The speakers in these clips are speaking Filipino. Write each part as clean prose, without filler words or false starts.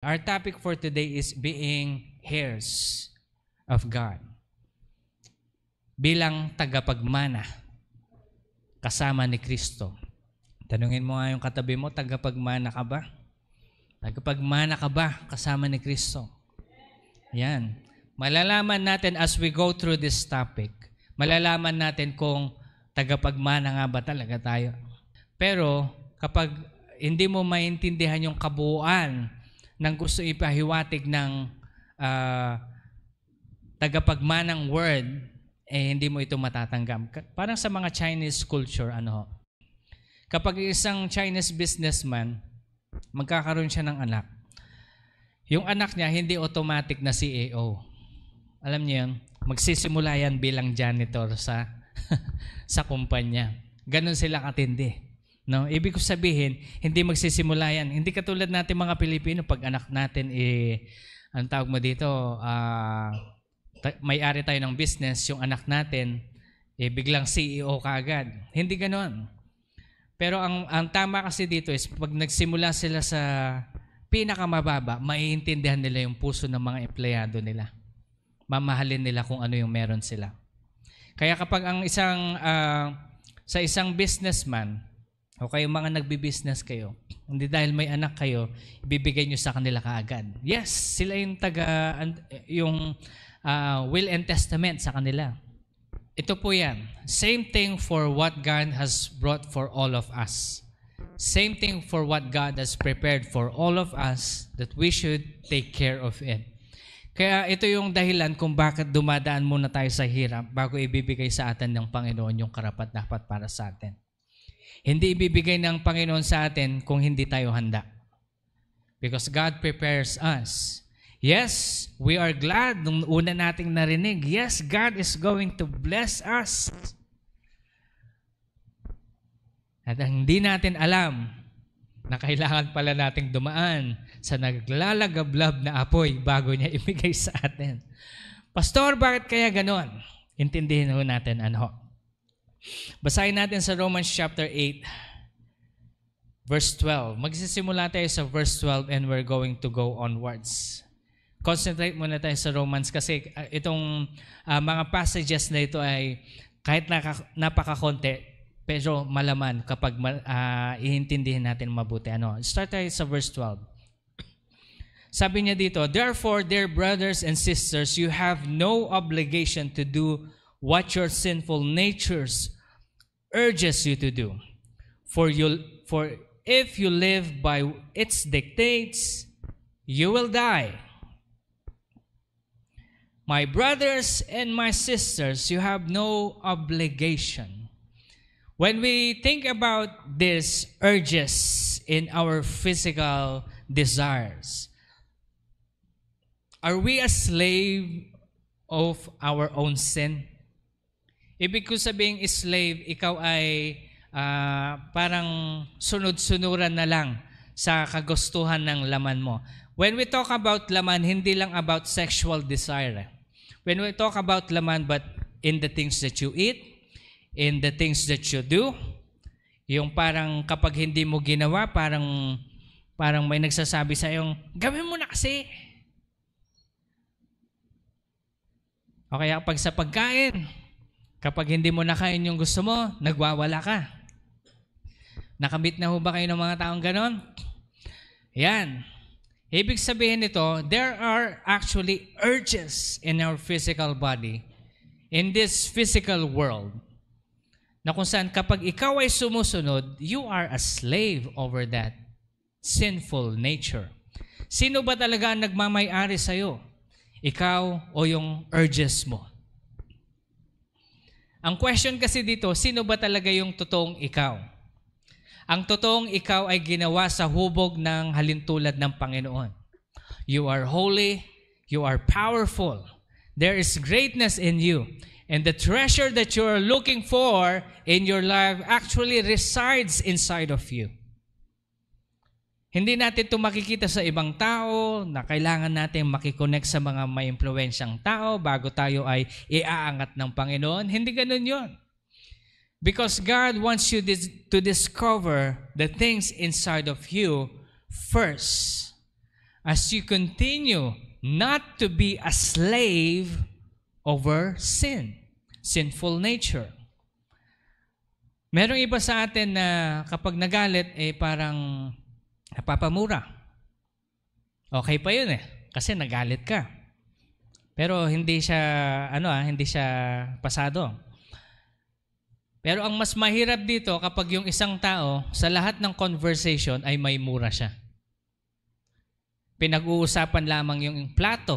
Our topic for today is being heirs of God. Bilang tagapagmana kasama ni Kristo. Tanungin mo nga yung katabi mo, tagapagmana ka ba? Tagapagmana ka ba kasama ni Kristo? Yan. Malalaman natin as we go through this topic, malalaman natin kung tagapagmana nga ba talaga tayo. Pero kapag hindi mo maintindihan yung kabuuan ng gusto ipahiwatig ng tagapagmanang word, hindi mo ito matatanggap. Parang sa mga Chinese culture, kapag isang Chinese businessman, magkakaroon siya ng anak. Yung anak niya, hindi automatic na CEO. Alam niyo yun? Magsisimula yan bilang janitor sa sa kumpanya. Ganon sila katindi. No? Ibig ko sabihin, hindi magsisimula yan. Hindi katulad natin mga Pilipino, pag anak natin, ang tawag mo dito, may-ari tayo ng business, yung anak natin, biglang CEO kaagad. Hindi ganon. Pero ang tama kasi dito is, pag nagsimula sila sa pinakamababa, maiintindihan nila yung puso ng mga empleyado nila. Mamahalin nila kung ano yung meron sila. Kaya kapag sa isang businessman, o kayo mga nagbi-business kayo, hindi dahil may anak kayo, ibibigay nyo sa kanila kaagad. Yes, sila yung will and testament sa kanila. Ito po yan. Same thing for what God has brought for all of us. Same thing for what God has prepared for all of us, that we should take care of it. Kaya ito yung dahilan kung bakit dumadaan muna tayo sa hirap bago ibibigay sa atin ng Panginoon yung karapat-dapat para sa atin. Hindi ibibigay ng Panginoon sa atin kung hindi tayo handa. Because God prepares us. Yes, we are glad nung una nating narinig. Yes, God is going to bless us. At hindi natin alam na kailangan pala nating dumaan sa naglalagablab na apoy bago niya ibigay sa atin. Pastor, bakit kaya ganon? Intindihin ho natin Basahin natin sa Romans chapter 8, verse 12. Magsisimula tayo sa verse 12 and we're going to go onwards. Concentrate muna tayo sa Romans kasi itong mga passages na ito ay kahit napakakonti, pero malaman kapag iintindihin natin mabuti. Start tayo sa verse 12. Sabi niya dito, "Therefore, dear brothers and sisters, you have no obligation to do what your sinful natures urges you to do. For if you live by its dictates, you will die. My brothers and my sisters, you have no obligation." When we think about these urges in our physical desires, are we a slave of our own sin? Ibig ko sabihin, slave, ikaw ay parang sunod-sunuran na lang sa kagustuhan ng laman mo. When we talk about laman, hindi lang about sexual desire. When we talk about laman, but in the things that you eat, in the things that you do, yung parang kapag hindi mo ginawa, parang may nagsasabi sa yung, gawin mo na kasi. O kaya pag sa pagkain, kapag hindi mo nakain yung gusto mo, nagwawala ka. Nakamit na ho ba kayo ng mga taong ganon? Yan. Ibig sabihin nito, there are actually urges in our physical body, in this physical world, na kung saan kapag ikaw ay sumusunod, you are a slave over that sinful nature. Sino ba talaga ang nagmamay-ari sa'yo? Ikaw o yung urges mo? Ang question kasi dito, sino ba talaga yung totoong ikaw? Ang totoong ikaw ay ginawa sa hubog ng halintulad ng Panginoon. You are holy, you are powerful. There is greatness in you. And the treasure that you are looking for in your life actually resides inside of you. Hindi natin ito makikita sa ibang tao na kailangan natin makikonnect sa mga may impluwensyang tao bago tayo ay iaangat ng Panginoon. Hindi ganun yun. Because God wants you to discover the things inside of you first. as you continue not to be a slave over sin, sinful nature. Merong iba sa atin na kapag nagalit, parang napapamura. Okay pa yun kasi nagalit ka. Pero hindi siya, hindi siya pasado. Pero ang mas mahirap dito kapag yung isang tao sa lahat ng conversation ay may mura siya. Pinag-uusapan lamang yung plato.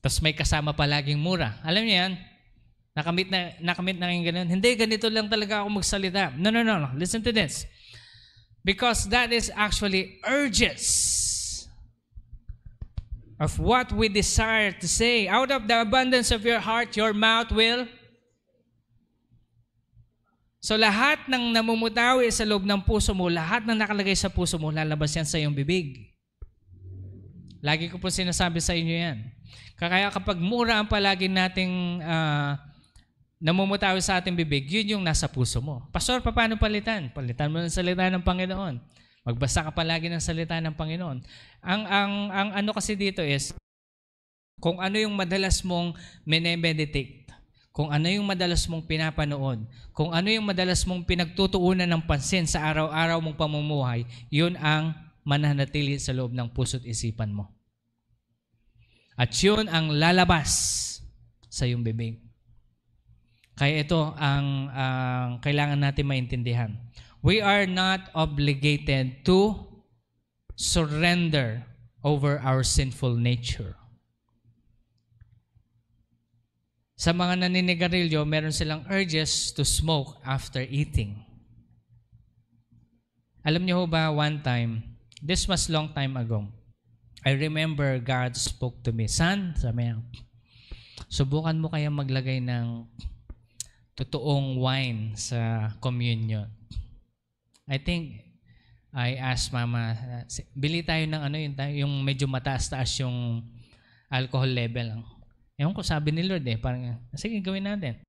Tapos may kasama palaging mura. Alam niyo yan? Nakamit na yung ganun. Hindi, ganito lang talaga ako magsalita. No. Listen to this. Because that is actually urges of what we desire to say. Out of the abundance of your heart, your mouth will. So lahat ng namumutawi sa loob ng puso mo, lahat ng nakalagay sa puso mo, lalabas yan sa iyong bibig. Lagi ko po sinasabi sa inyo yan. Kaya kapag mura ang palagi nating namumutawi sa ating bibig, yun yung nasa puso mo. Pastor, paano palitan? Palitan mo ng salita ng Panginoon. Magbasa ka palagi ng salita ng Panginoon. Ang ano kasi dito is, kung ano yung madalas mong meditate, kung ano yung madalas mong pinapanood, kung ano yung madalas mong pinagtutuunan ng pansin sa araw-araw mong pamumuhay, yun ang mananatili sa loob ng puso't isipan mo. At yun ang lalabas sa iyong bibig. Kaya ito ang kailangan natin maintindihan. We are not obligated to surrender over our sinful nature. Sa mga naninigarilyo, meron silang urges to smoke after eating. Alam niyo ba, one time, this was long time ago, I remember God spoke to me, "Son," sabi niya, "subukan mo kaya maglagay ng totoong wine sa communion." I think I asked Mama, bili tayo ng yung medyo mataas-taas yung alcohol level. Ewan ko, sabi ni Lord parang, sige, gawin natin.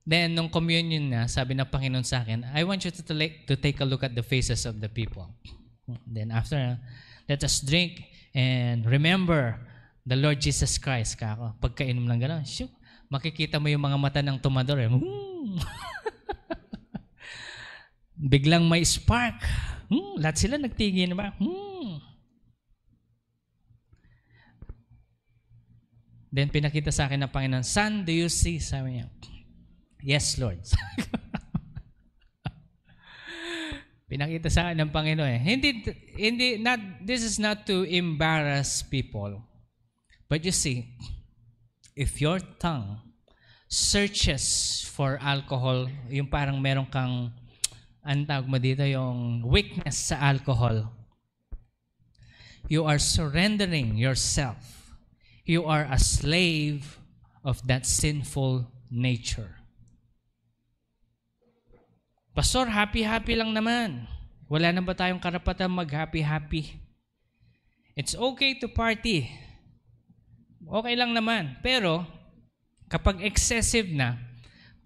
Then, nung communion na, sabi ng Panginoon sa akin, I want you to take a look at the faces of the people. Then after, let us drink and remember the Lord Jesus Christ. Pagkainom lang gano'n, makikita mo yung mga mata ng tumador. Biglang may spark. Lahat sila nagtigil na ba? Then pinakita sa akin ng Panginoon, "Son, do you see?" Sabi niya, "Yes, Lord." Pinakita sa akin ng Panginoon. This is not to embarrass people. But you see, if your tongue searches for alcohol, yung parang meron kang, tawag mo dito, yung weakness sa alcohol, you are surrendering yourself. You are a slave of that sinful nature. Pastor, happy-happy lang naman. Wala na ba tayong karapatan mag-happy-happy? It's okay to party. Okay lang naman. Pero, kapag excessive na,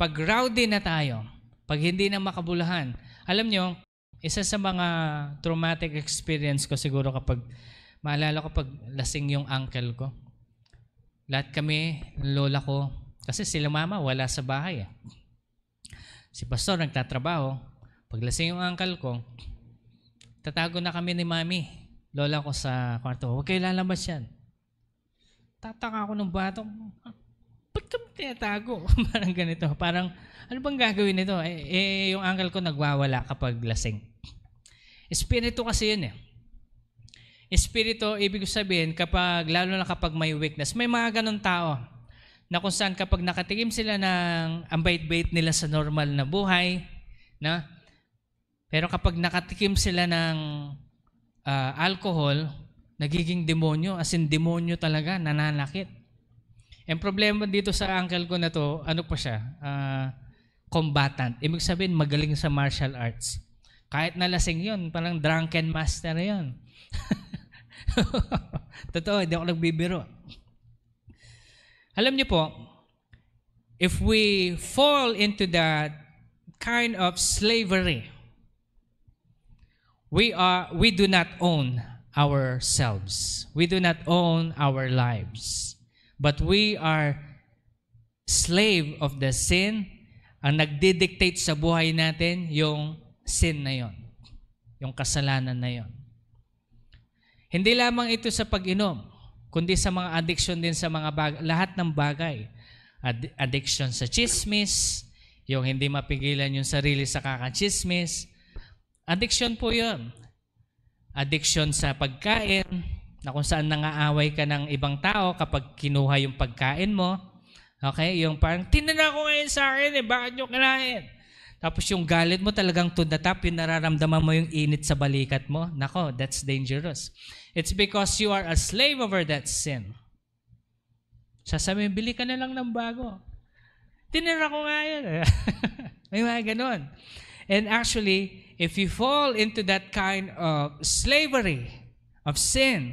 pag rowdy na tayo, pag hindi na makabulahan, alam nyo, isa sa mga traumatic experience ko siguro kapag, maalala ko pag lasing yung uncle ko. Lahat kami, lola ko, kasi sila mama wala sa bahay. Si pastor nagtatrabaho. Paglasing yung uncle ko, tatago na kami ni mami, lola ko sa kwarto. Huwag kayo lalabas yan. Tataka ako ng batong, ba't kami tinatago? Parang ganito. Parang, ano bang gagawin nito? Yung uncle ko nagwawala kapag lasing. Espiritu kasi yun Espiritu, ibig sabihin, lalo na kapag may weakness, may mga ganun tao na kung saan kapag nakatikim sila ng ang bait-bait nila sa normal na buhay, pero kapag nakatikim sila ng alcohol, nagiging demonyo, as in demonyo talaga, nananakit. Ang problema dito sa uncle ko na to, ano pa siya? Combatant. Ibig sabihin, magaling sa martial arts. Kahit nalasing yun, parang drunken master yun. Totoo, hindi ako nagbibiro. Alam niyo po, if we fall into that kind of slavery, we do not own ourselves. We do not own our lives. But we are slave of the sin. Ang nagdidictate sa buhay natin, yung sin na yon, yung kasalanan na yon. Hindi lamang ito sa pag-inom, kundi sa mga addiction din sa mga lahat ng bagay. Addiction sa chismis, yung hindi mapigilan yung sarili sa kakachismis. Addiction po yun. Addiction sa pagkain, na kung saan nangaaway ka ng ibang tao kapag kinuha yung pagkain mo. Okay? Yung parang, tinala ko ngayon sa akin bakit nyo kinain? Tapos yung galit mo talagang to the top, yung nararamdaman mo yung init sa balikat mo. Nako, that's dangerous. It's because you are a slave over that sin. Sasabihin, bili ka na lang ng bago. Tinira ko nga yun. May mga ganun. And actually, if you fall into that kind of slavery of sin,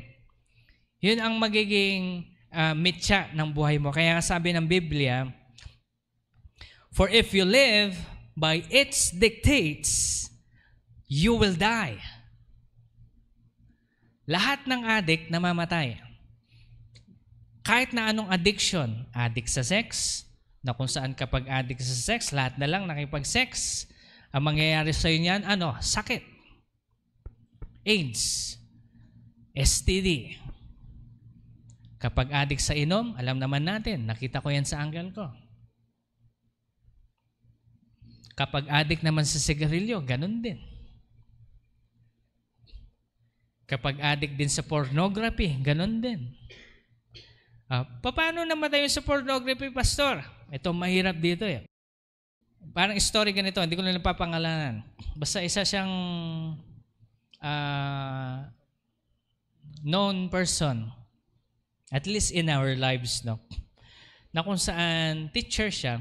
yun ang magiging mitya ng buhay mo. Kaya sabi ng Biblia, for if you live by its dictates, you will die. Lahat ng addict namamatay. Kahit na anong addiction, addict sa sex, na kung saan kapag addict sa sex, lahat na lang nakipag-sex, ang mangyayari sa inyo yan, sakit. AIDS, STD. Kapag addict sa inom, alam naman natin, nakita ko yan sa anggal ko. Kapag addict naman sa sigarilyo, ganun din. Kapag addict din sa pornography, ganun din. Paano namatay yung sa pornography, Pastor? Ito, mahirap dito eh. Parang story ganito, hindi ko na napapangalanan. Basta isa siyang known person, at least in our lives, no? Na kung saan teacher siya,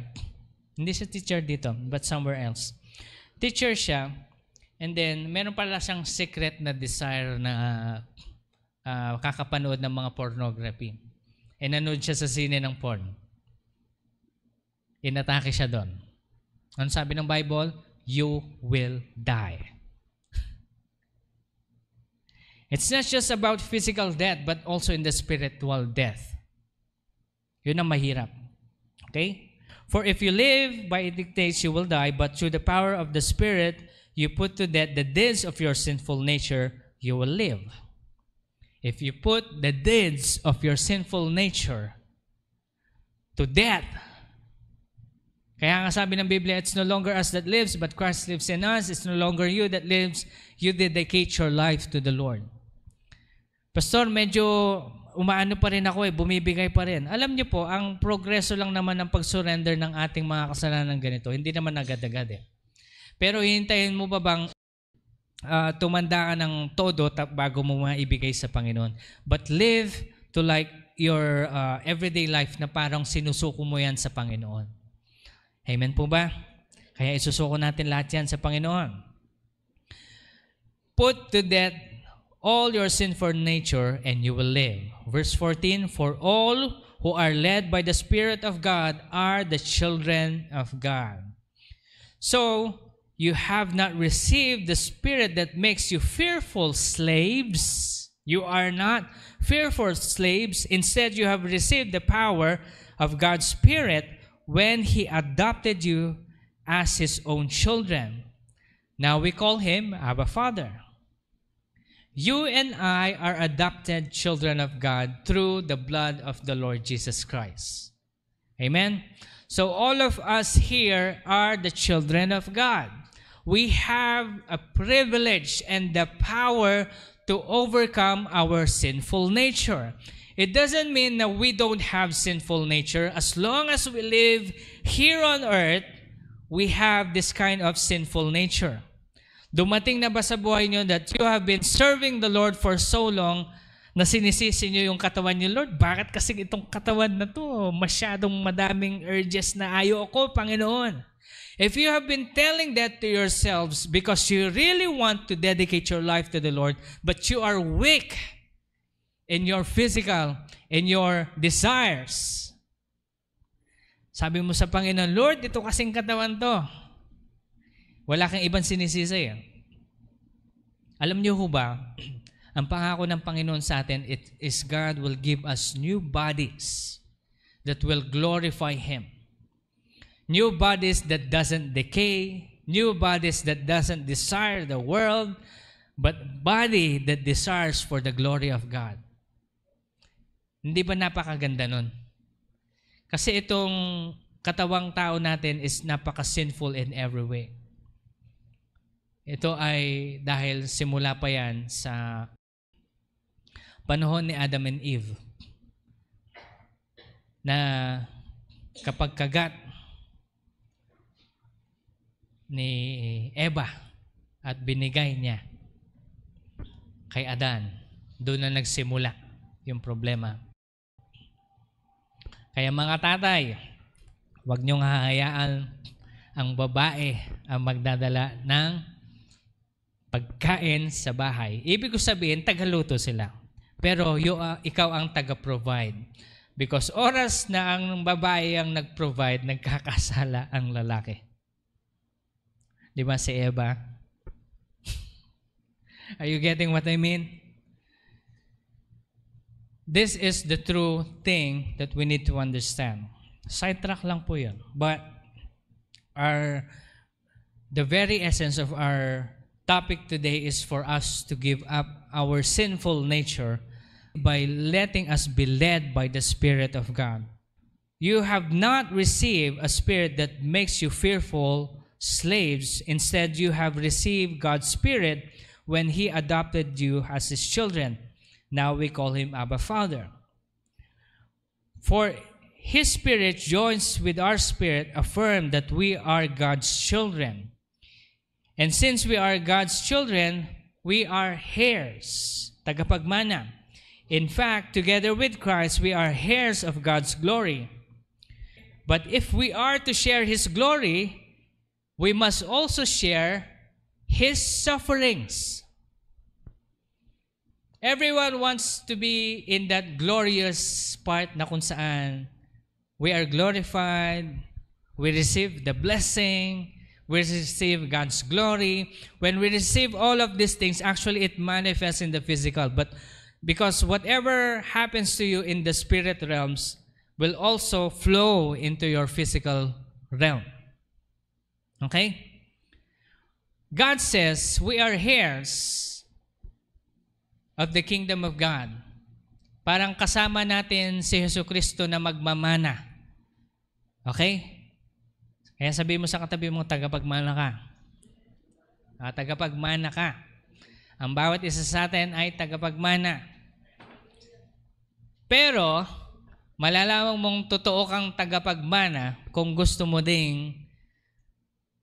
hindi siya teacher dito, but somewhere else. Teacher siya, and then meron pala siyang secret na desire na kakapanood ng mga pornography. E nanood siya sa sine ng porn. Inatake siya doon. Ano sabi ng Bible? You will die. It's not just about physical death, but also in the spiritual death. Yun ang mahirap. Okay? For if you live by dictates, you will die, but through the power of the Spirit, you put to death the deeds of your sinful nature, you will live. If you put the deeds of your sinful nature to death, kaya nga sabi ng Biblia, it's no longer us that lives, but Christ lives in us. It's no longer you that lives. You dedicate your life to the Lord. Pastor, medyo umaano pa rin ako bumibigay pa rin. Alam niyo po, ang progreso lang naman ng pag-surrender ng ating mga kasalanan ganito, hindi naman agad-agad Pero hihintayin mo ba bang tumanda ka ng todo bago mo maibigay sa Panginoon? But live to like your everyday life na parang sinusuko mo yan sa Panginoon. Amen po ba? Kaya isusuko natin lahat yan sa Panginoon. Put to death all your sinful nature and you will live. Verse 14, for all who are led by the Spirit of God are the children of God. So, you have not received the spirit that makes you fearful slaves. You are not fearful slaves. Instead, you have received the power of God's Spirit when He adopted you as His own children. Now we call Him Abba Father. You and I are adopted children of God through the blood of the Lord Jesus Christ. Amen? So all of us here are the children of God. We have a privilege and the power to overcome our sinful nature. It doesn't mean that we don't have sinful nature. As long as we live here on earth, we have this kind of sinful nature. Dumating na ba sa buhay nyo that you have been serving the Lord for so long na sinisisi nyo yung katawan nyo, Lord, bakit kasi itong katawan na to? Masyadong madaming urges na ayoko, Panginoon. If you have been telling that to yourselves because you really want to dedicate your life to the Lord, but you are weak in your physical, in your desires, sabi mo sa Panginoon, Lord, ito kasing katawan to. Wala kang ibang sinisisi. Alam niyo ho ba, ang pangako ng Panginoon sa atin is God will give us new bodies that will glorify Him. New bodies that doesn't decay, new bodies that doesn't desire the world, but body that desires for the glory of God. Hindi ba napakaganda nun? Kasi itong katawang tao natin is napaka-sinful in every way. Ito ay dahil simula pa yan sa panahon ni Adam and Eve na kapag kagat ni Eva at binigay niya kay Adan, doon na nagsimula yung problema. Kaya mga tatay, huwag niyong hahayaan ang babae ang magdadala ng pagkain sa bahay. Ibig ko sabihin, tagaluto sila. Pero ikaw ang taga-provide. Because oras na ang babae ang nag-provide, nagkakasala ang lalaki. Di ba si Eva? Are you getting what I mean? This is the true thing that we need to understand. Sidetrack lang po yun. But the very essence of our topic today is for us to give up our sinful nature by letting us be led by the Spirit of God. You have not received a spirit that makes you fearful slaves. Instead, you have received God's Spirit when He adopted you as His children. Now we call Him Abba Father. For His Spirit joins with our spirit, affirm that we are God's children. And since we are God's children, we are heirs, tagapagmana. In fact, together with Christ, we are heirs of God's glory. But if we are to share His glory, we must also share His sufferings. Everyone wants to be in that glorious part na kung saan we are glorified, we receive the blessing, we receive God's glory. When we receive all of these things, actually it manifests in the physical. But because whatever happens to you in the spirit realms will also flow into your physical realm. Okay? God says we are heirs of the kingdom of God. Parang kasama natin si Jesucristo na magmamana. Okay? Kaya sabihin mo sa katabi mo, tagapagmana ka. Tagapagmana ka. Ang bawat isa sa atin ay tagapagmana. Pero, malalaman mong totoo kang tagapagmana kung gusto mo ding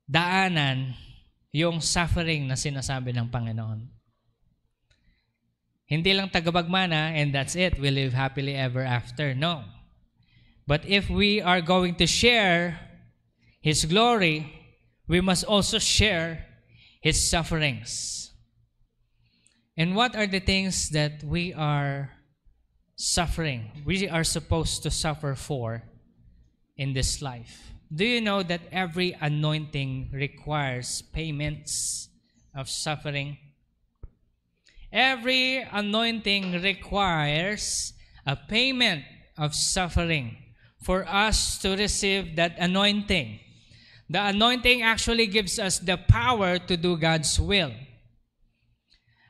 daanan yung suffering na sinasabi ng Panginoon. Hindi lang tagapagmana and that's it, we live happily ever after. No. But if we are going to share His glory, we must also share His sufferings. And what are the things that we are suffering? We are supposed to suffer for in this life. Do you know that every anointing requires payments of suffering? Every anointing requires a payment of suffering for us to receive that anointing. The anointing actually gives us the power to do God's will.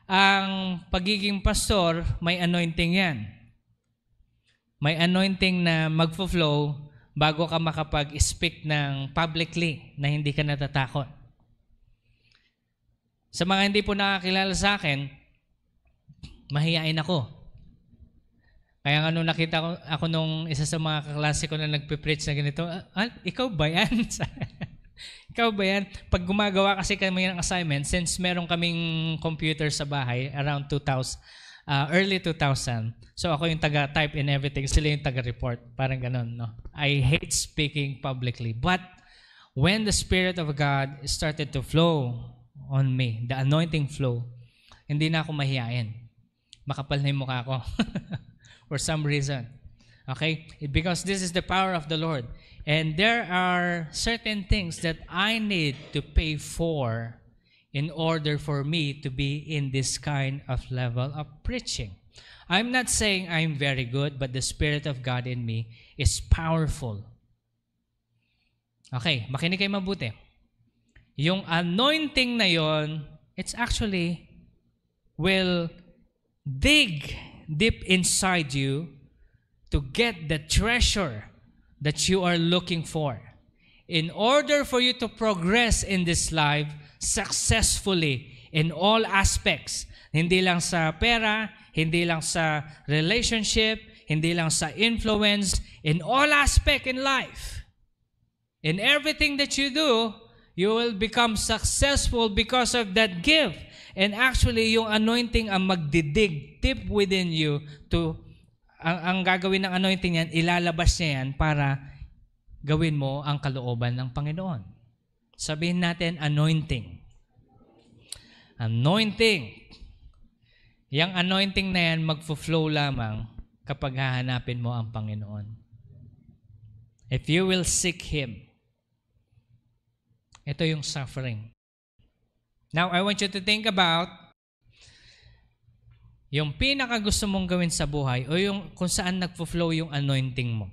Ang pagiging pastor, may anointing yan. May anointing na magfo-flow bago ka makapag-speak ng publicly na hindi ka natatakot. Sa mga hindi po nakakilala sa akin, mahiyain ako. Kaya nga nung nakita ko ako nung isa sa mga kaklase ko na nagpe-preach na ganito, ikaw ba yan? Ikaw ba yan? Pag gumagawa kasi kami ng assignment, since meron kaming computer sa bahay around 2000, early 2000, so ako yung taga-type and everything, sila yung taga-report. Parang ganun, no? I hate speaking publicly. But when the Spirit of God started to flow on me, the anointing flow, hindi na ako mahiyain. Makapal na yung mukha ko. For some reason. Okay? Because this is the power of the Lord. And there are certain things that I need to pay for in order for me to be in this kind of level of preaching. I'm not saying I'm very good, but the Spirit of God in me is powerful. Okay, makinig kayo mabuti. Yung anointing na yon, it's actually will dig deep inside you to get the treasure that you are looking for. In order for you to progress in this life successfully in all aspects, hindi lang sa pera, hindi lang sa relationship, hindi lang sa influence, in all aspect in life. In everything that you do, you will become successful because of that gift. And actually, yung anointing ang magdidig deep within you to, ang gagawin ng anointing yan, ilalabas niya yan para gawin mo ang kalooban ng Panginoon. Sabihin natin, anointing. Anointing. Yang anointing na yan, magfo-flow lamang kapag hahanapin mo ang Panginoon. If you will seek Him, ito yung suffering. Now, I want you to think about yung pinaka gusto mong gawin sa buhay o yung kung saan nagfo-flow yung anointing mo.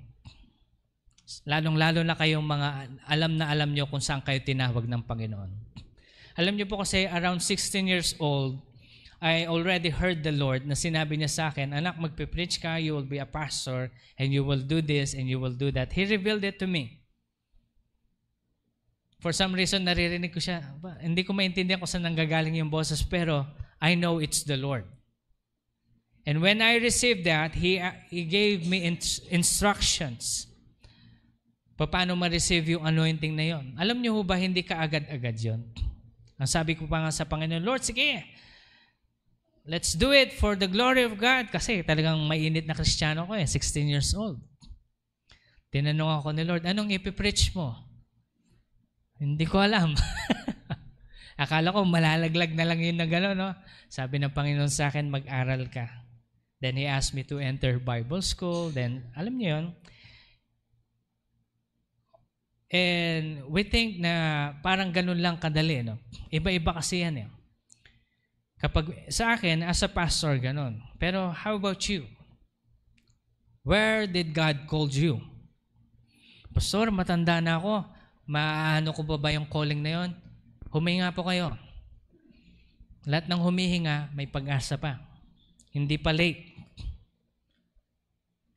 Lalong-lalo na kayong mga alam nyo kung saan kayo tinawag ng Panginoon. Alam nyo po kasi around 16 years old, I already heard the Lord na sinabi niya sa akin, anak, magpipreach ka, you will be a pastor, and you will do this, and you will do that. He revealed it to me. For some reason, naririnig ko siya. Hindi ko maintindihan kung saan nanggagaling yung boses, pero I know it's the Lord. And when I received that, He gave me instructions. Paano ma-receive yung anointing na yon? Alam niyo ba, hindi ka agad-agad yon? Ang sabi ko pa nga sa Panginoon, Lord, sige, let's do it for the glory of God. Kasi talagang mainit na Kristiyano ko 16 years old. Tinanong ako ni Lord, anong ipipreach mo? Hindi ko alam. Akala ko malalaglag na lang yun na gano'n, no? Sabi ng Panginoon sa akin, mag-aral ka. Then He asked me to enter Bible school. Then, alam niyo yun. And we think na parang ganun lang kadali, no? Iba-iba kasi yan, eh. Kapag sa akin, as a pastor, ganun. Pero how about you? Where did God call you? Pastor, matanda na ako. Maano ko ba yung calling na yon? Huminga po kayo. Lahat ng humihinga, may pag-asa pa. Hindi pa late.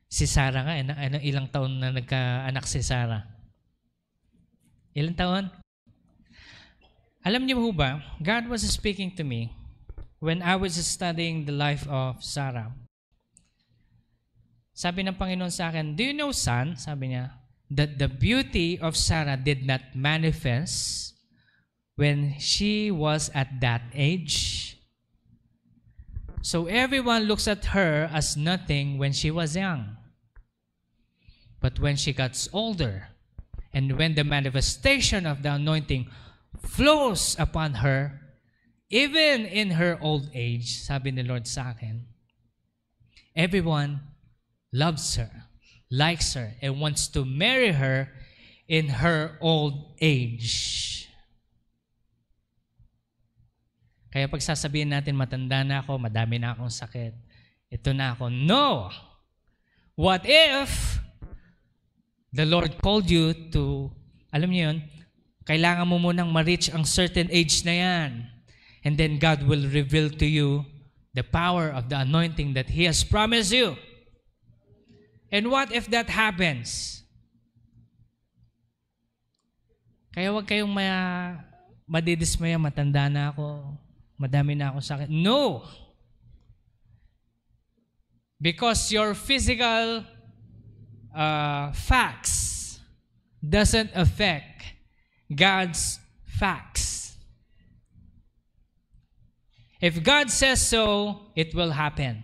Si Sarah nga, ilang taon na nagka-anak si Sarah? Ilang taon? Alam niyo ba, God was speaking to me when I was studying the life of Sarah. Sabi ng Panginoon sa akin, do you know, son, sabi niya, that the beauty of Sarah did not manifest when she was at that age? So everyone looks at her as nothing when she was young. But when she gets older, and when the manifestation of the anointing flows upon her, even in her old age, sabi ni Lord sa akin, everyone loves her, likes her, and wants to marry her in her old age. Kaya pag sasabihin natin, matanda na ako, madami na akong sakit, ito na ako. No! What if the Lord called you to, alam niyo yun, kailangan mo munang ma-reach ang certain age na yan. And then God will reveal to you the power of the anointing that He has promised you. And what if that happens? Kaya huwag kayong madidismaya, matanda na ako, madami na ako sakit. No! Because your physical facts doesn't affect God's facts. If God says so, it will happen.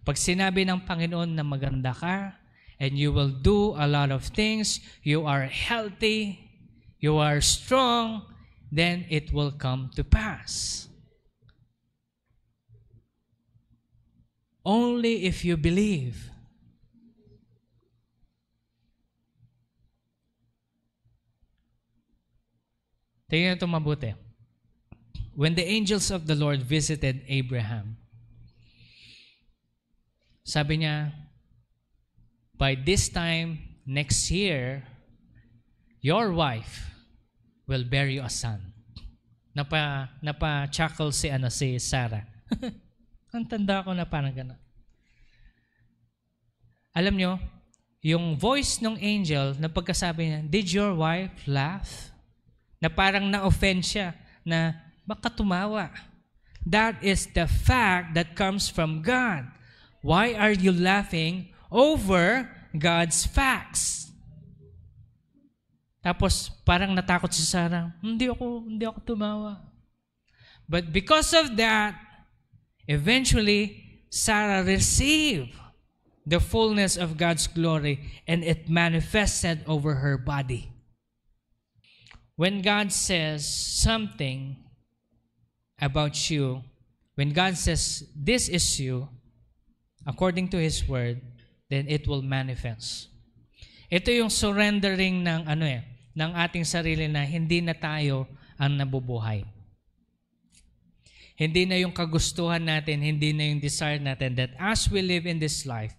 Pag sinabi ng Panginoon na maganda ka, and you will do a lot of things, you are healthy, you are strong, then it will come to pass. Only if you believe. Tingnan ito mabuti. when the angels of the Lord visited Abraham, sabi niya, by this time next year, your wife will bear you a son. Napa-chuckle si Sarah. Ang tanda ko na parang gano'n. Alam nyo, yung voice ng angel na pagkasabi niya, did your wife laugh? Na parang na-offend siya na baka tumawa. That is the fact that comes from God. Why are you laughing over God's facts? Tapos parang natakot si Sarah, hindi ako tumawa. But because of that, eventually Sarah received the fullness of God's glory, and it manifested over her body. When God says something about you, when God says, this is you, according to His Word, then it will manifest. Ito yung surrendering ng ating sarili na hindi na tayo ang nabubuhay. Hindi na yung kagustuhan natin, hindi na yung desire natin, that as we live in this life,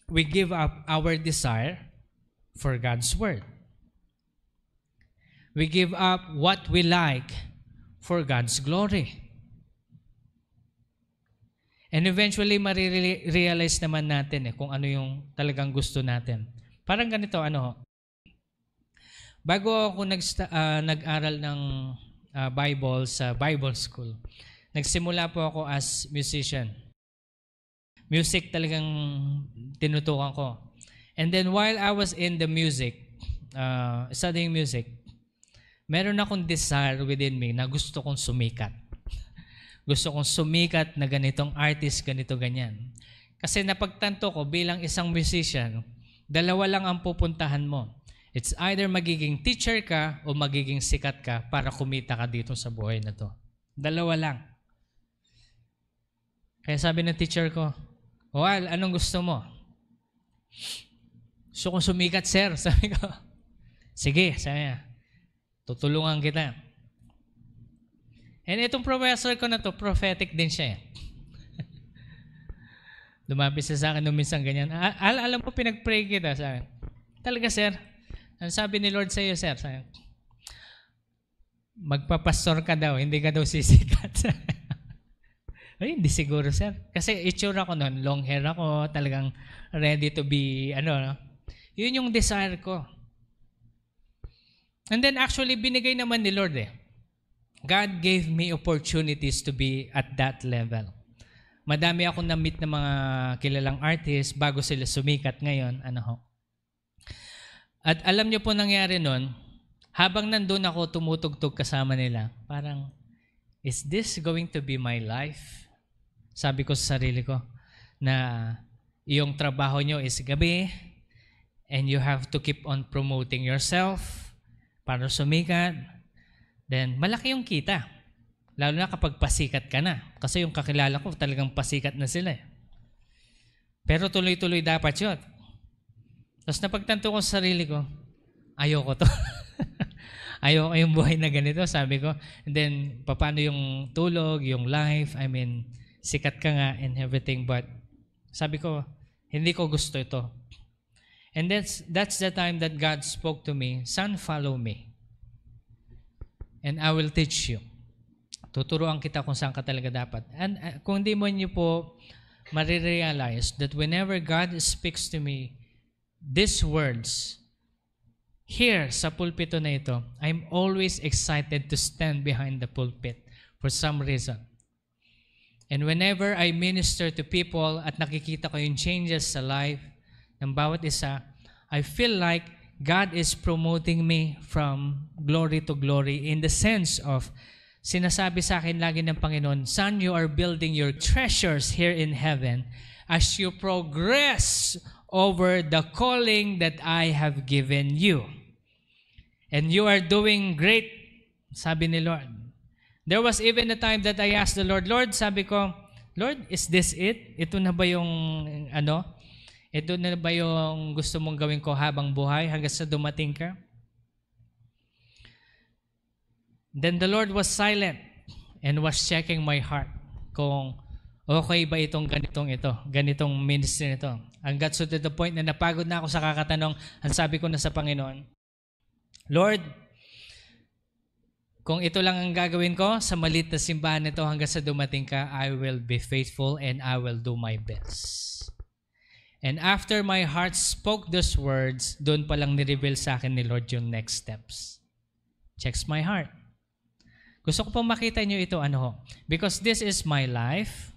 we give up our desire for God's Word. We give up what we like for God's glory. And eventually, marirealize naman natin kung ano yung talagang gusto natin. Parang ganito, bago ako nag-aral ng Bible sa Bible School, nagsimula po ako as musician. Music talagang tinutukan ko. And then while I was in the music, studying music, meron akong desire within me na gusto kong sumikat. Gusto kong sumikat na ganitong artist, ganito, ganyan. Kasi napagtanto ko bilang isang musician, dalawa lang ang pupuntahan mo. It's either magiging teacher ka o magiging sikat ka para kumita ka dito sa buhay na to. Dalawa lang. Kaya sabi ng teacher ko, Al, anong gusto mo? Gusto kong sumikat, sir. Sabi ko, sige, sabi niya, tutulungan kita. And itong professor ko na to, prophetic din siya. Lumapit siya sa akin nung minsan ganyan. Alam mo, pinag-pray kita sa akin. Talaga, sir. Ano sabi ni Lord sa iyo, sir? Sabi, magpapastor ka daw, hindi ka daw sisikat. Ay, hindi siguro, sir. Kasi itsura ko noon, long hair ako, talagang ready to be, Yun yung desire ko. And then actually, binigay naman ni Lord God gave me opportunities to be at that level. Madami akong na-meet ng mga kilalang artists bago sila sumikat ngayon. At alam niyo po nangyari noon, habang nandun ako tumutugtog kasama nila, parang, is this going to be my life? Sabi ko sa sarili ko na yung trabaho nyo is gabi and you have to keep on promoting yourself para sumikat. Then malaki yung kita. Lalo na kapag pasikat ka na. Kasi yung kakilala ko talagang pasikat na sila. Pero tuloy-tuloy dapat yun. Tapos napagtanto ko sa sarili ko, ayoko to. Ayoko yung buhay na ganito, sabi ko. And then, paano yung tulog, yung life, sikat ka nga and everything. But sabi ko, hindi ko gusto ito. And that's the time that God spoke to me, son, follow me. And I will teach you. Tuturuan kita kung saan ka talaga dapat. And kung di mo niyo po marirealize that whenever God speaks to me, these words, here sa pulpito na ito, I'm always excited to stand behind the pulpit for some reason. And whenever I minister to people at nakikita ko yung changes sa life ng bawat isa, I feel like God is promoting me from glory to glory in the sense of, sinasabi sa akin lagi ng Panginoon, son, you are building your treasures here in heaven as you progress over the calling that I have given you. And you are doing great, sabi ni Lord. There was even a time that I asked the Lord, sabi ko, Lord, is this it? Ito na ba yung, ito na ba yung gusto mong gawin ko habang buhay hanggang sa dumating ka? Then the Lord was silent and was checking my heart kung okay ba itong ganitong ministry nito. Hanggat so to the point na napagod na ako sa kakatanong, ang sabi ko na sa Panginoon, Lord, kung ito lang ang gagawin ko sa maliit na simbahan nito hanggang sa dumating ka, I will be faithful and I will do my best. And after my heart spoke those words, doon palang ni-reveal sa akin ni Lord yung next steps. Checks my heart. Gusto ko pong makita nyo ito, because this is my life,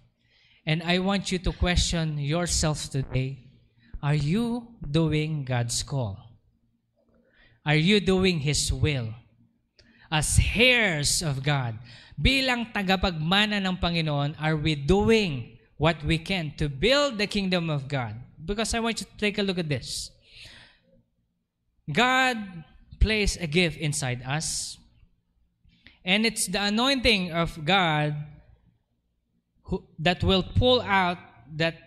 and I want you to question yourself today. Are you doing God's call? Are you doing His will? As heirs of God, bilang tagapagmana ng Panginoon, are we doing what we can to build the kingdom of God? Because I want you to take a look at this. God placed a gift inside us, and it's the anointing of God that will pull out that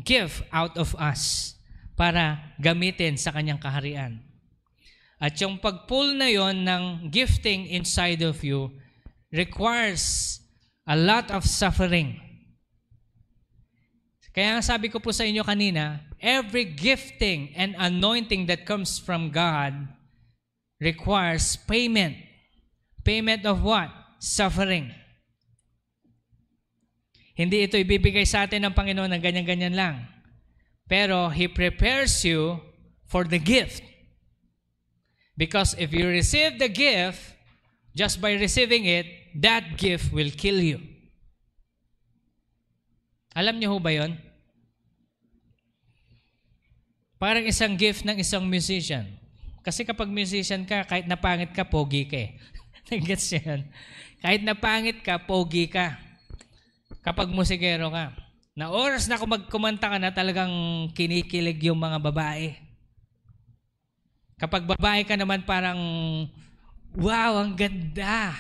gift out of us para gamitin sa kanyang kaharian. At yung pag-pull na yon ng gifting inside of you requires a lot of suffering. Kaya sabi ko po sa inyo kanina, every gifting and anointing that comes from God requires payment. Payment of what? Suffering. Hindi ito ibibigay sa atin ng Panginoon ng ganyan-ganyan lang. Pero He prepares you for the gift. Because if you receive the gift, just by receiving it, that gift will kill you. Alam niyo ho ba yun? Parang isang gift ng isang musician. Kasi kapag musician ka, kahit napangit ka, pogi ka eh. Nag-gets yan? Kahit napangit ka, pogi ka. Kapag musikero ka. Na oras na kung magkumanta ka na, talagang kinikilig yung mga babae. Kapag babae ka naman parang, wow, ang ganda.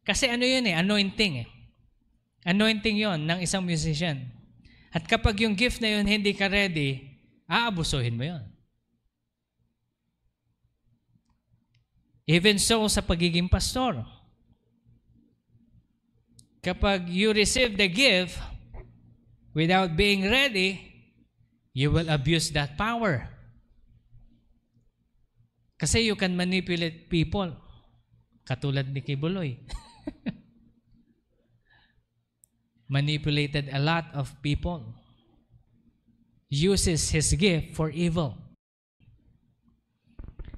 Kasi yun anointing eh. Anointing yon ng isang musician. At kapag yung gift na yun hindi ka ready, aabusuhin mo yun. Even so sa pagiging pastor. Kapag you receive the gift without being ready, you will abuse that power. Kasi you can manipulate people. Katulad ni Kibuloy. Manipulated a lot of people. Uses his gift for evil.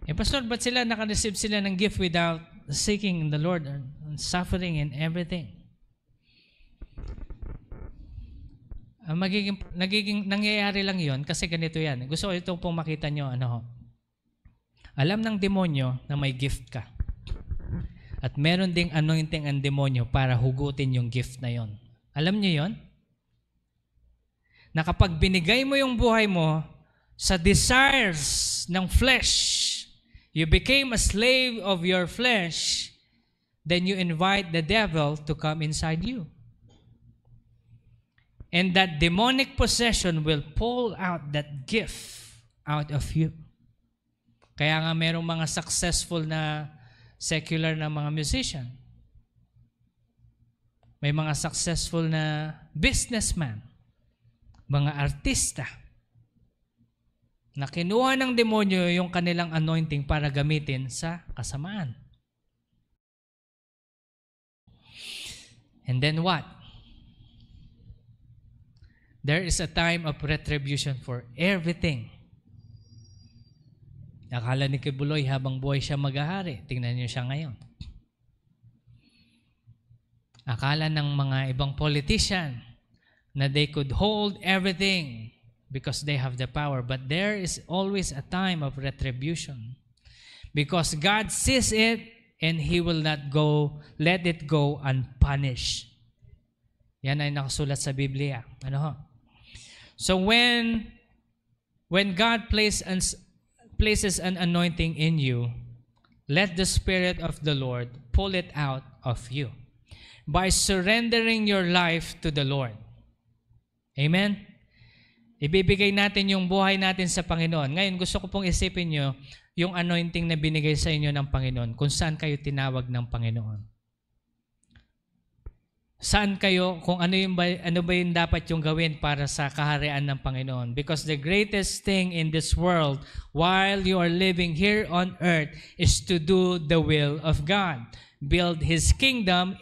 Pastor, ba't naka-receive sila ng gift without seeking the Lord and suffering and everything? Nangyayari lang yon kasi ganito yan. Gusto ko itong pong makita nyo, alam ng demonyo na may gift ka. At meron ding anointing ang demonyo para hugutin yung gift na yon. Alam niyo yon? Na kapag binigay mo yung buhay mo sa desires ng flesh, you became a slave of your flesh, then you invite the devil to come inside you. And that demonic possession will pull out that gift out of you. Kaya nga merong mga successful na secular na mga musician. May mga successful na businessman, mga artista, na kinuha ng demonyo yung kanilang anointing para gamitin sa kasamaan. And then what? There is a time of retribution for everything. Akala ni Kibuloy habang buhay siya mag-ahari. Tingnan niyo siya ngayon. Akala ng mga ibang politician na they could hold everything because they have the power. But there is always a time of retribution. Because God sees it and He will not let it go unpunished. Yan ay nakasulat sa Biblia. So when God places an anointing in you, let the Spirit of the Lord pull it out of you by surrendering your life to the Lord. Amen? Ibibigay natin yung buhay natin sa Panginoon. Ngayon, gusto ko pong isipin nyo yung anointing na binigay sa inyo ng Panginoon, kung saan kayo tinawag ng Panginoon. Saan kayo, kung ano ba yung dapat yung gawin para sa kaharian ng Panginoon. Because the greatest thing in this world, while you are living here on earth, is to do the will of God. Build His kingdom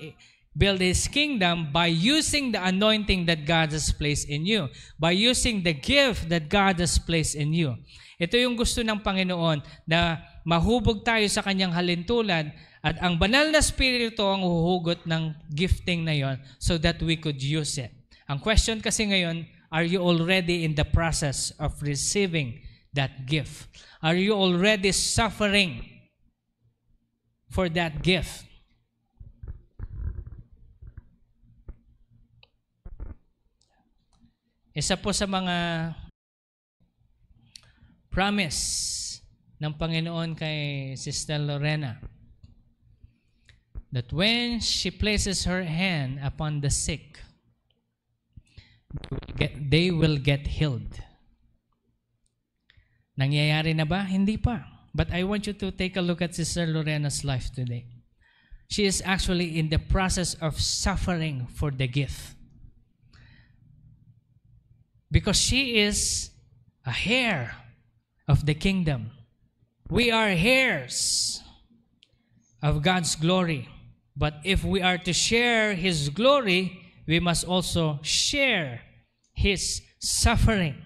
by using the anointing that God has placed in you. By using the gift that God has placed in you. Ito yung gusto ng Panginoon, na mahubog tayo sa Kanyang halintulad at ang banal na Espiritu ang huhugot ng gifting na yon so that we could use it. Ang question kasi ngayon, are you already in the process of receiving that gift? Are you already suffering for that gift? Isa po sa mga promise ng Panginoon kay Sister Lorena, that when she places her hand upon the sick, they will get healed. Nangyayari na ba? Hindi pa. But I want you to take a look at Sister Lorena's life today. She is actually in the process of suffering for the gift. Because she is a heir of the kingdom. We are heirs of God's glory. But if we are to share His glory, we must also share His suffering.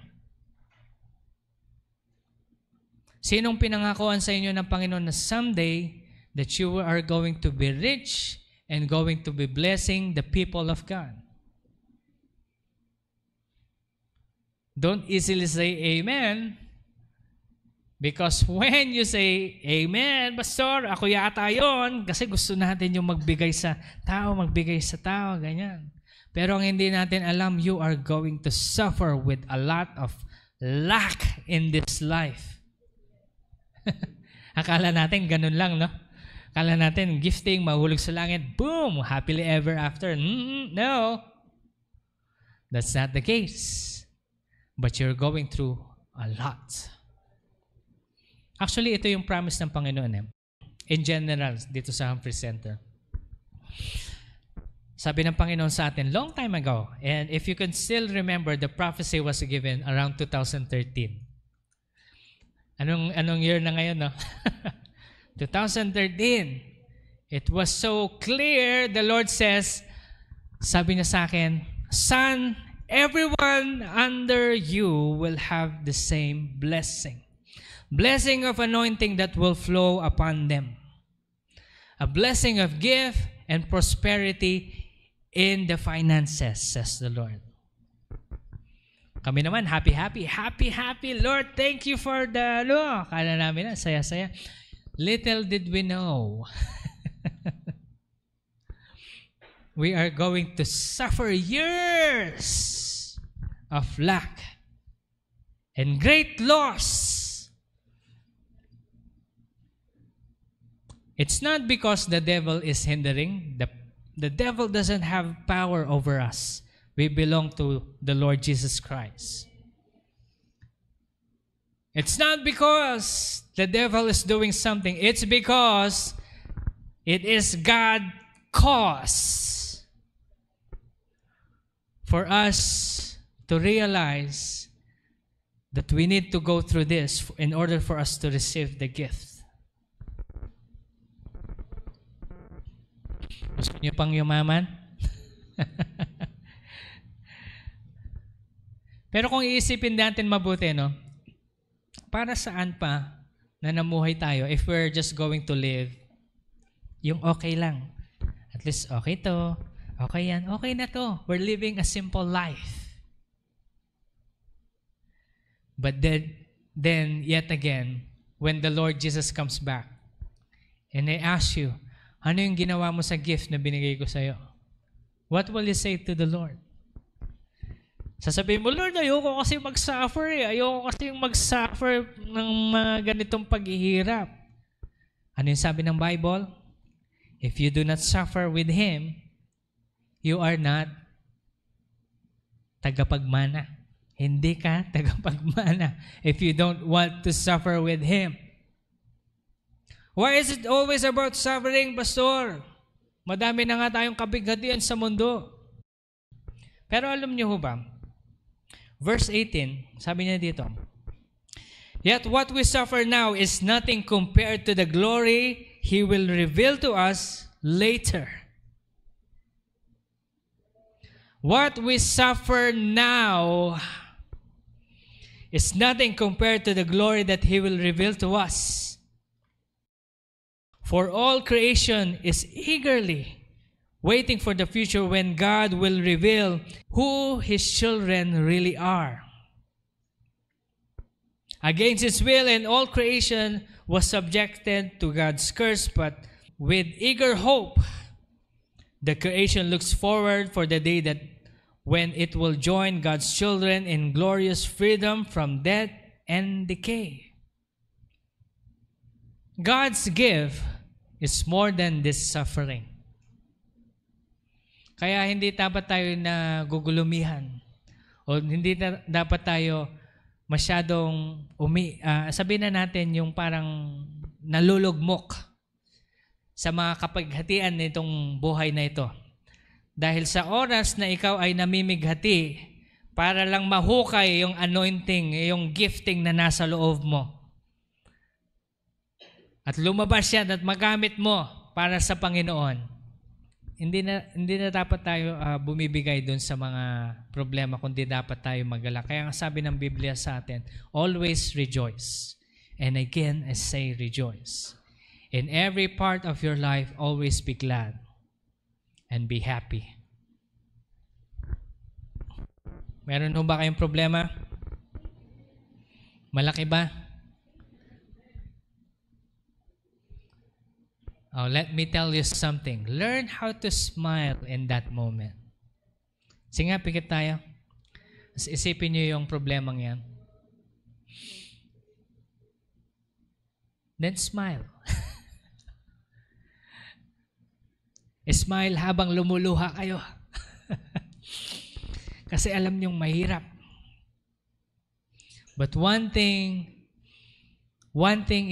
Sinong pinangakuan sa inyo ng Panginoon na someday that you are going to be rich and going to be blessing the people of God? Don't easily say amen. Because when you say, amen, Pastor, ako yata yun, kasi gusto natin yung magbigay sa tao, ganyan. Pero ang hindi natin alam, you are going to suffer with a lot of lack in this life. Akala natin ganun lang, no? Akala natin gifting, mahulog sa langit, boom, happily ever after. No. That's not the case. But you're going through a lot. Actually, ito yung promise ng Panginoon. In general, dito sa Humphrey Center. Sabi ng Panginoon sa atin, long time ago, and if you can still remember, the prophecy was given around 2013. Anong year na ngayon, no? 2013. It was so clear, the Lord says, sabi niya sa akin, Son, everyone under you will have the same blessing. Blessing of anointing that will flow upon them. A blessing of gift and prosperity in the finances, says the Lord. Kami naman, happy, Lord, thank you for the, kala namin na, saya-saya. Little did we know, we are going to suffer years of lack and great loss. It's not because the devil is hindering. The devil doesn't have power over us. We belong to the Lord Jesus Christ. It's not because the devil is doing something. It's because it is God's cause for us to realize that we need to go through this in order for us to receive the gift. Gusto niyo pang yumaman? Pero kung iisipin natin mabuti, no? Para saan pa na namuhay tayo if we're just going to live yung okay lang? At least okay to, okay yan, okay na to. We're living a simple life. But then yet again, when the Lord Jesus comes back and I ask you, ano yung ginawa mo sa gift na binigay ko sa'yo? What will you say to the Lord? Sasabihin mo, Lord, ayoko kasi mag-suffer eh. Ayoko kasi mag-suffer ng mga ganitong paghihirap. Ano yung sabi ng Bible? If you do not suffer with Him, you are not tagapagmana. Hindi ka tagapagmana if you don't want to suffer with Him. Why is it always about suffering, Pastor? Madami na nga tayong kabighatian sa mundo. Pero alam niyo ho ba, verse 18, sabi niya dito, "Yet what we suffer now is nothing compared to the glory He will reveal to us later." What we suffer now is nothing compared to the glory that He will reveal to us. For all creation is eagerly waiting for the future when God will reveal who His children really are. Against His will, and all creation was subjected to God's curse, but with eager hope, the creation looks forward for the day that when it will join God's children in glorious freedom from death and decay. God's gift is more than this suffering. Kaya hindi dapat tayo nagugulumihan o hindi dapat tayo masyadong sabihin na natin yung parang nalulugmok sa mga kapaghatian nitong buhay na ito. Dahil sa oras na ikaw ay namimighati para lang mahukay yung anointing, yung gifting na nasa loob mo. At lumabas yan at magamit mo para sa Panginoon. Hindi na dapat tayo bumibigay dun sa mga problema, kundi dapat tayo magalak. Kaya nga sabi ng Biblia sa atin, always rejoice. And again, I say rejoice. In every part of your life, always be glad and be happy. Meron ho ba kayong problema? Malaki ba? Oh, let me tell you something. Learn how to smile in that moment. Sige nga, pikit tayo. Isipin niyo yung problemang yan. Then smile. Smile habang lumuluha kayo. Kasi alam niyong mahirap. But one thing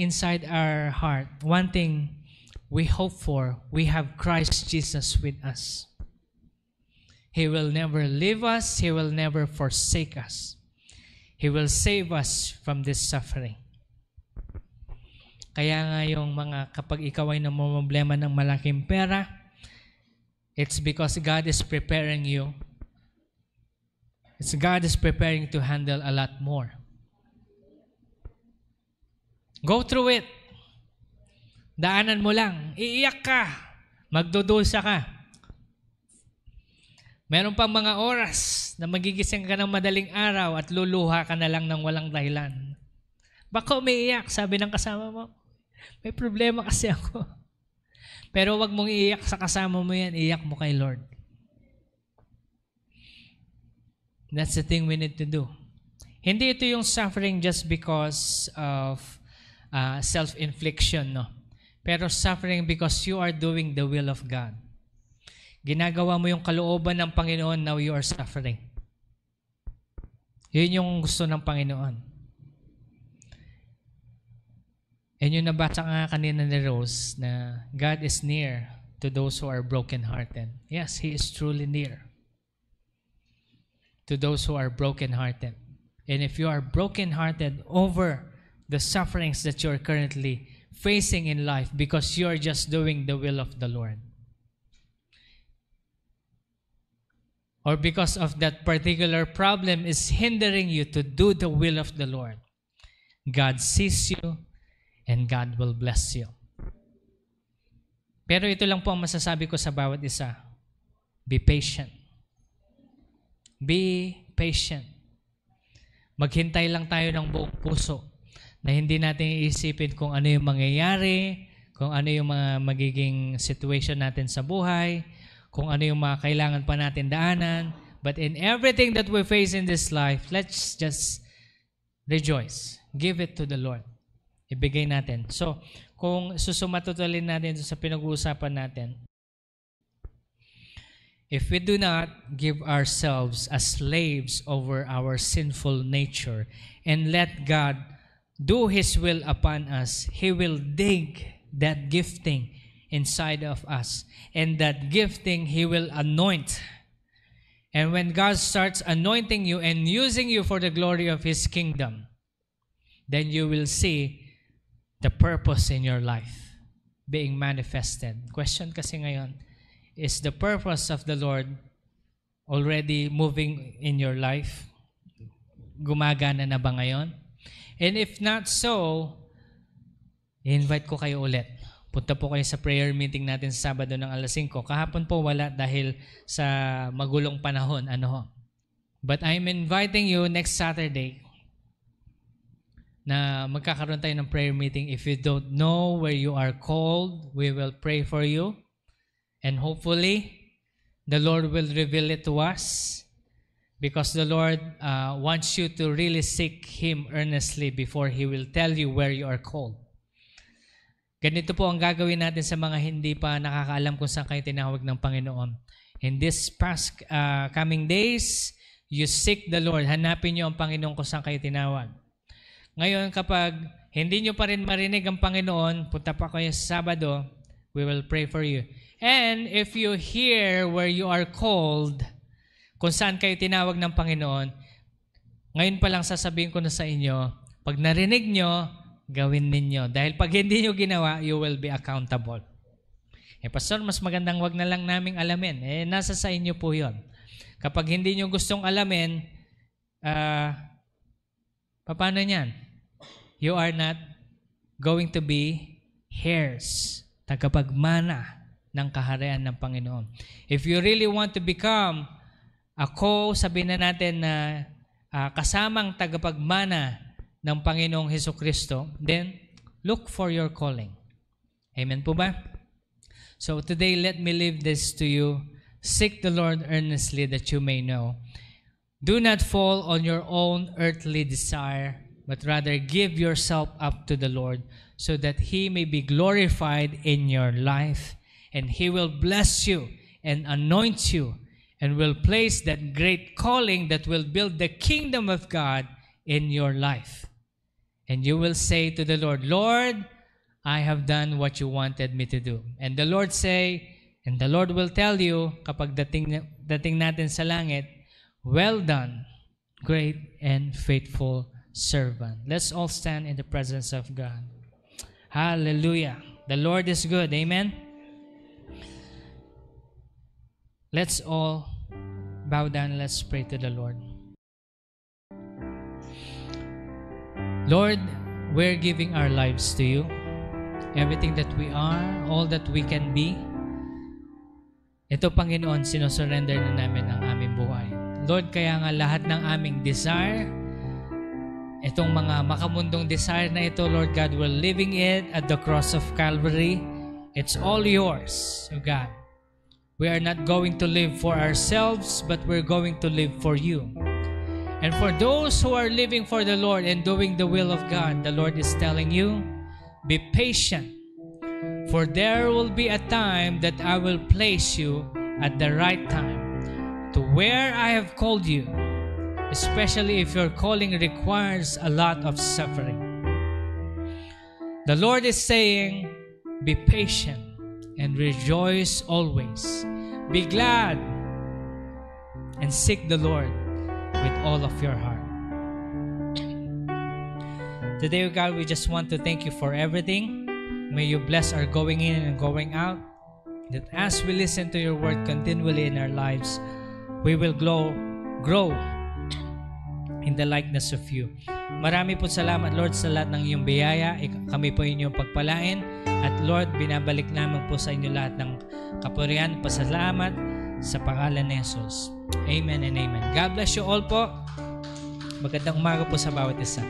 inside our heart, one thing we hope for, we have Christ Jesus with us. He will never leave us. He will never forsake us. He will save us from this suffering. Kaya nga yung kapag ikaw ay namumblema ng malaking pera, it's because God is preparing you. God is preparing to handle a lot more. Go through it. Daanan mo lang. Iiyak ka. Magdudulsa ka. Meron pang mga oras na magigising ka ng madaling araw at luluha ka na lang ng walang dahilan. Baka umiiyak, sabi ng kasama mo. May problema kasi ako. Pero wag mong iiyak sa kasama mo yan. Iiyak mo kay Lord. That's the thing we need to do. Hindi ito yung suffering just because of self-infliction, no? Pero suffering because you are doing the will of God. Ginagawa mo yung kalooban ng Panginoon, now you are suffering. Yun yung gusto ng Panginoon. And yung nabasa nga kanina ni Rose na God is near to those who are brokenhearted. Yes, He is truly near to those who are brokenhearted. And if you are brokenhearted over the sufferings that you're currently facing in life because you're just doing the will of the Lord, or because of that particular problem is hindering you to do the will of the Lord, God sees you and God will bless you. Pero ito lang po ang masasabi ko sa bawat isa. Be patient. Be patient. Maghintay lang tayo ng buong puso na hindi natin iisipin kung ano yung mangyayari, kung ano yung mga magiging situation natin sa buhay, kung ano yung mga kailangan pa natin daanan. But in everything that we face in this life, let's just rejoice. Give it to the Lord. Ibigay natin. So, kung susumatutulin natin sa pinag-uusapan natin, if we do not give ourselves as slaves over our sinful nature and let God do His will upon us, He will dig that gifting inside of us. And that gifting He will anoint. And when God starts anointing you and using you for the glory of His kingdom, then you will see the purpose in your life being manifested. Question kasi ngayon, is the purpose of the Lord already moving in your life? Gumagana na ba ngayon? And if not so, invite ko kayo ulit. Punta po kayo sa prayer meeting natin sa Sabado ng alas 5. Kahapon po wala dahil sa magulong panahon. But I'm inviting you next Saturday na magkakaroon tayo ng prayer meeting. If you don't know where you are called, we will pray for you. And hopefully, the Lord will reveal it to us because the Lord wants you to really seek Him earnestly before He will tell you where you are called. Ganito po ang gagawin natin sa mga hindi pa nakakaalam kung saan kayo tinawag ng Panginoon. In this past coming days, you seek the Lord. Hanapin niyo ang Panginoon kung saan kayo tinawag. Ngayon, kapag hindi niyo pa rin marinig ang Panginoon, punta pa kayo sa Sabado, we will pray for you. And if you hear where you are called, kung saan kayo tinawag ng Panginoon, ngayon pa lang sasabihin ko na sa inyo, pag narinig nyo, gawin ninyo. Dahil pag hindi nyo ginawa, you will be accountable. Pastor, mas magandang wag na lang naming alamin. Nasa sa inyo po yun. Kapag hindi nyo gustong alamin, paano yan? You are not going to be heirs, tagapagmana ng kaharian ng Panginoon. If you really want to become sabihin na natin na kasamang tagapagmana ng Panginoong Hesukristo, then look for your calling. Amen po ba? So today, let me leave this to you. Seek the Lord earnestly that you may know. Do not fall on your own earthly desire, but rather give yourself up to the Lord so that He may be glorified in your life, and He will bless you and anoint you and will place that great calling that will build the kingdom of God in your life. And you will say to the Lord, Lord, I have done what you wanted me to do. And the Lord will tell you, kapag dating natin sa langit, well done, great and faithful servant. Let's all stand in the presence of God. Hallelujah. The Lord is good. Amen. Let's all bow down. Let's pray to the Lord. Lord, we're giving our lives to you. Everything that we are, all that we can be. Ito, Panginoon, sinusurrender na namin ang aming buhay. Lord, kaya nga lahat ng aming desire, itong mga makamundong desire na ito, Lord God, we're living it at the cross of Calvary. It's all yours, O God. We are not going to live for ourselves, but we're going to live for you. And for those who are living for the Lord and doing the will of God, the Lord is telling you, be patient. For there will be a time that I will place you at the right time to where I have called you, especially if your calling requires a lot of suffering. The Lord is saying, be patient and rejoice always. Be glad and seek the Lord with all of your heart. Today, God, we just want to thank you for everything. May you bless our going in and going out. That as we listen to your word continually in our lives, we will grow in the likeness of you. Marami po salamat, Lord, sa lahat ng iyong biyaya. Kami po inyong pagpalain. At Lord, binabalik namin po sa inyo lahat ng kapurihan, pasalamat sa pangalan ni Jesus. Amen and amen. God bless you all po. Magandang umaga po sa bawat isa.